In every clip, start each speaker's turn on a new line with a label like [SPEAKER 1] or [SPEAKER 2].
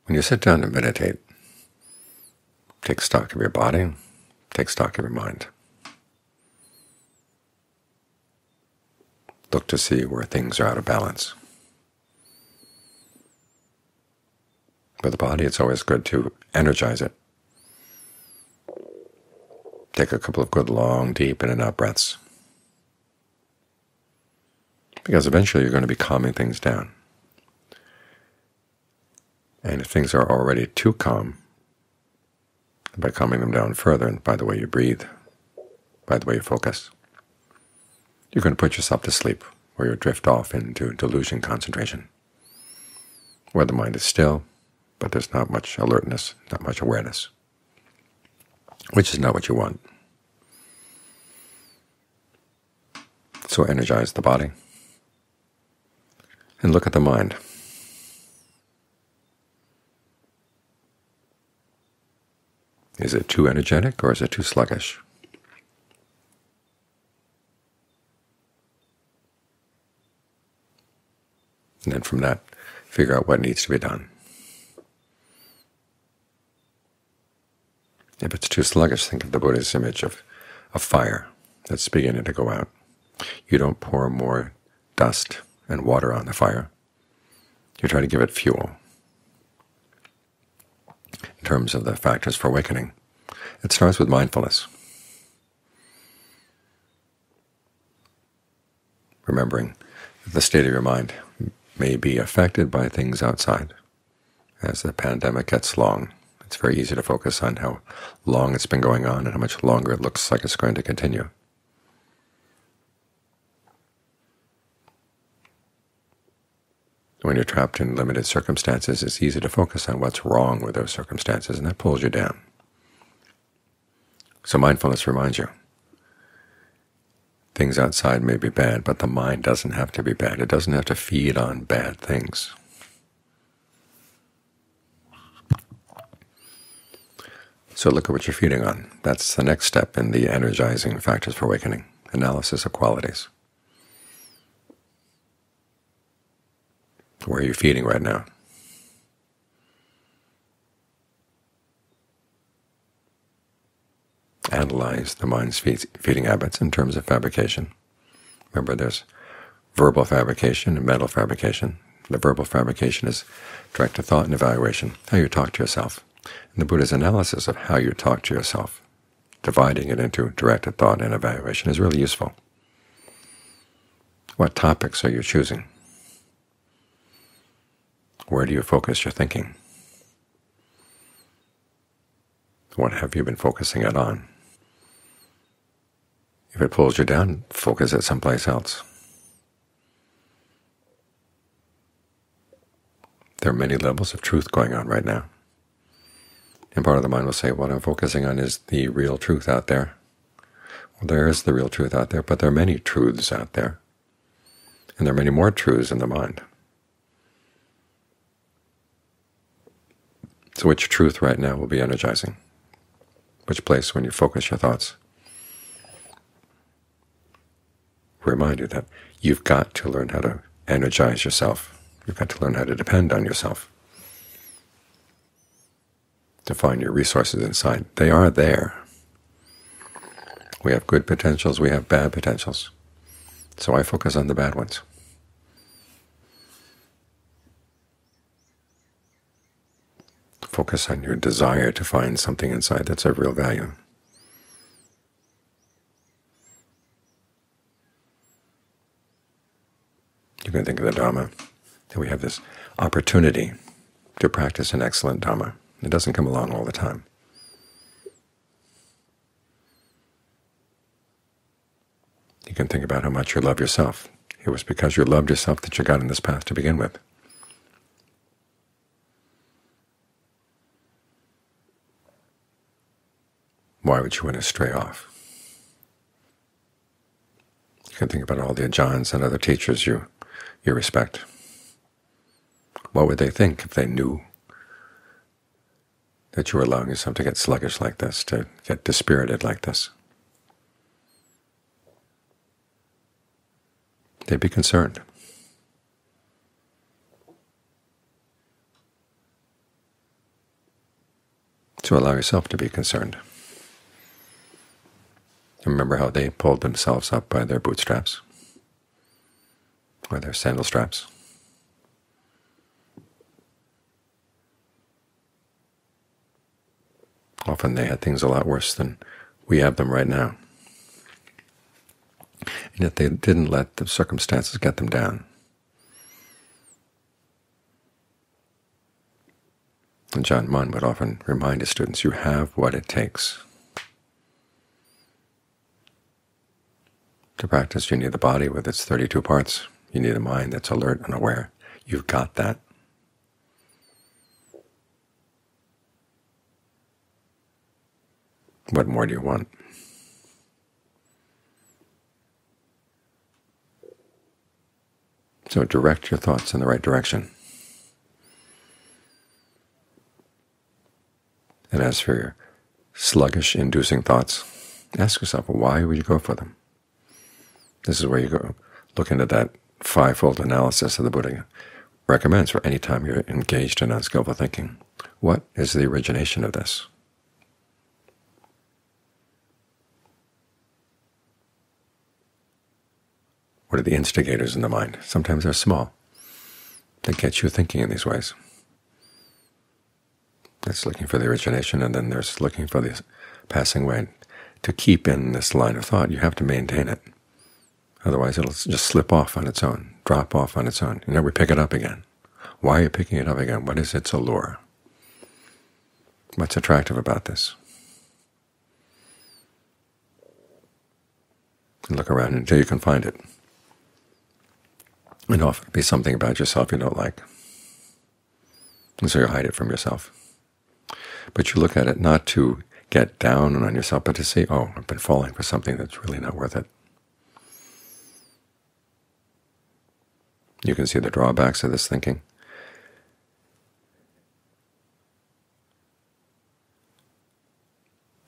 [SPEAKER 1] When you sit down to meditate, take stock of your body, take stock of your mind. Look to see where things are out of balance. For the body, it's always good to energize it. Take a couple of good long, deep in and out breaths, because eventually you're going to be calming things down. And if things are already too calm, by calming them down further, and by the way you breathe, by the way you focus, you're going to put yourself to sleep, or you'll drift off into delusion concentration, where the mind is still, but there's not much alertness, not much awareness, which is not what you want. So energize the body and look at the mind. Is it too energetic or is it too sluggish? And then from that, figure out what needs to be done. If it's too sluggish, think of the Buddha's image of a fire that's beginning to go out. You don't pour more dust and water on the fire. You try to give it fuel. In terms of the factors for awakening, it starts with mindfulness. Remembering that the state of your mind may be affected by things outside. As the pandemic gets long, it's very easy to focus on how long it's been going on and how much longer it looks like it's going to continue. When you're trapped in limited circumstances, it's easy to focus on what's wrong with those circumstances, and that pulls you down. So mindfulness reminds you, things outside may be bad, but the mind doesn't have to be bad. It doesn't have to feed on bad things. So look at what you're feeding on. That's the next step in the energizing factors for awakening, analysis of qualities. Where are you feeding right now? Analyze the mind's feeding habits in terms of fabrication. Remember, there's verbal fabrication and mental fabrication. The verbal fabrication is directed thought and evaluation, how you talk to yourself. And the Buddha's analysis of how you talk to yourself, dividing it into directed thought and evaluation, is really useful. What topics are you choosing? Where do you focus your thinking? What have you been focusing it on? If it pulls you down, focus it someplace else. There are many levels of truth going on right now. And part of the mind will say, what I'm focusing on is the real truth out there. Well, there is the real truth out there, but there are many truths out there. And there are many more truths in the mind. So which truth right now will be energizing? Which place when you focus your thoughts? Remind you that you've got to learn how to energize yourself. You've got to learn how to depend on yourself, to find your resources inside. They are there. We have good potentials, we have bad potentials. So I focus on the bad ones. Focus on your desire to find something inside that's of real value. You can think of the Dhamma, that we have this opportunity to practice an excellent Dhamma. It doesn't come along all the time. You can think about how much you love yourself. It was because you loved yourself that you got in this path to begin with. Why would you want to stray off? You can think about all the Ajahns and other teachers you respect. What would they think if they knew that you were allowing yourself to get sluggish like this, to get dispirited like this? They'd be concerned. So allow yourself to be concerned. Remember how they pulled themselves up by their bootstraps or their sandal straps. Often they had things a lot worse than we have them right now. And yet they didn't let the circumstances get them down. And John Munn would often remind his students, you have what it takes. To practice, you need the body with its 32 parts. You need a mind that's alert and aware. You've got that. What more do you want? So direct your thoughts in the right direction. And as for your sluggish, inducing thoughts, ask yourself, why would you go for them? This is where you go look into that fivefold analysis that the Buddha recommends for any time you're engaged in unskillful thinking. What is the origination of this? What are the instigators in the mind? Sometimes they're small. They get you thinking in these ways. That's looking for the origination, and then there's looking for the passing away. To keep in this line of thought, you have to maintain it. Otherwise it'll just slip off on its own, drop off on its own. You never pick it up again. Why are you picking it up again? What is its allure? What's attractive about this? And look around until you can find it. And often it'll be something about yourself you don't like. And so you hide it from yourself. But you look at it not to get down on yourself, but to say, oh, I've been falling for something that's really not worth it. You can see the drawbacks of this thinking.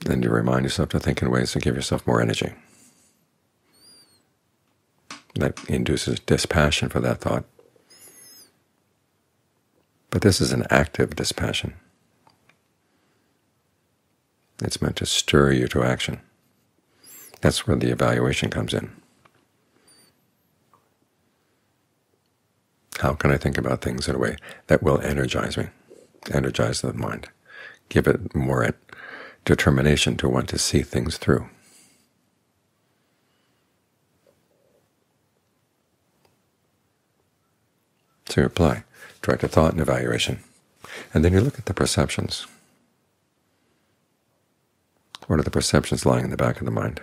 [SPEAKER 1] Then you remind yourself to think in ways that give yourself more energy. That induces dispassion for that thought. But this is an active dispassion. It's meant to stir you to action. That's where the evaluation comes in. How can I think about things in a way that will energize me, energize the mind, give it more determination to want to see things through? So you apply directed thought and evaluation, and then you look at the perceptions. What are the perceptions lying in the back of the mind?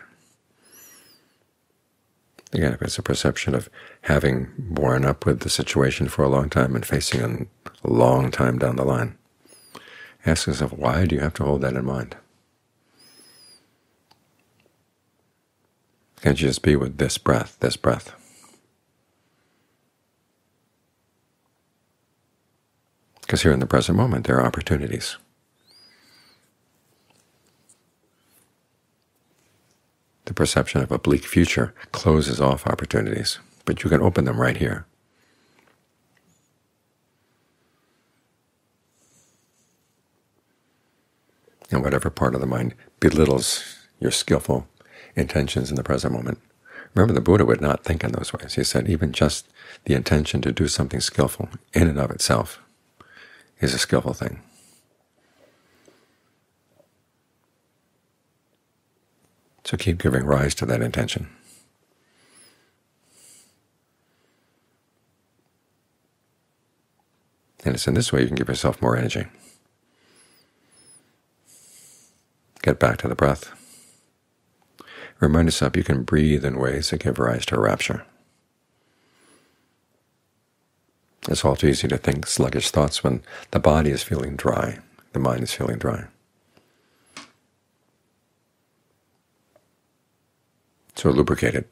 [SPEAKER 1] Again, if it's a perception of having borne up with the situation for a long time and facing a long time down the line, ask yourself, why do you have to hold that in mind? Can't you just be with this breath, this breath? Because here in the present moment there are opportunities. The perception of a bleak future closes off opportunities, but you can open them right here. And whatever part of the mind belittles your skillful intentions in the present moment, remember the Buddha would not think in those ways. He said even just the intention to do something skillful in and of itself is a skillful thing. So keep giving rise to that intention. And it's in this way you can give yourself more energy. Get back to the breath. Remind yourself you can breathe in ways that give rise to rapture. It's all too easy to think sluggish thoughts when the body is feeling dry, the mind is feeling dry. So lubricate it.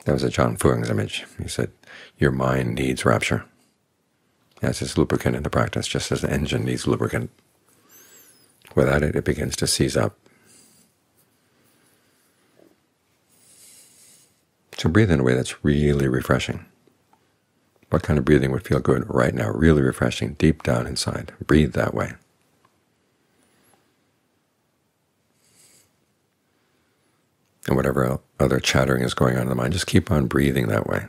[SPEAKER 1] That was a John Fung's image. He said, your mind needs rapture. As its lubricant in the practice, just as the engine needs lubricant. Without it, it begins to seize up. So breathe in a way that's really refreshing, What kind of breathing would feel good right now, really refreshing, deep down inside? Breathe that way. And whatever other chattering is going on in the mind, just keep on breathing that way.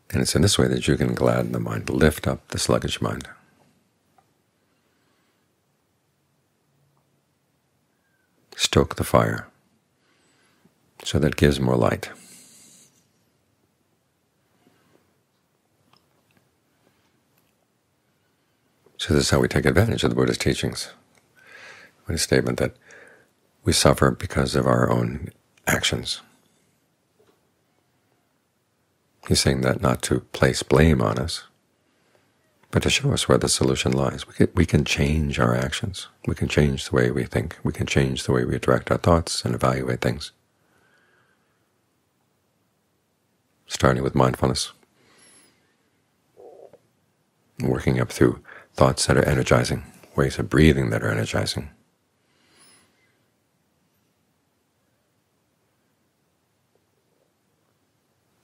[SPEAKER 1] And it's in this way that you can gladden the mind, lift up the sluggish mind. Stoke the fire so that it gives more light. So this is how we take advantage of the Buddha's teachings. With a statement that we suffer because of our own actions. He's saying that not to place blame on us, but to show us where the solution lies. We can change our actions. We can change the way we think. We can change the way we direct our thoughts and evaluate things. Starting with mindfulness, working up through thoughts that are energizing, ways of breathing that are energizing.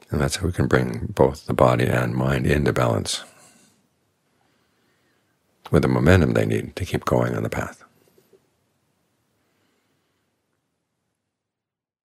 [SPEAKER 1] And that's how we can bring both the body and mind into balance with the momentum they need to keep going on the path.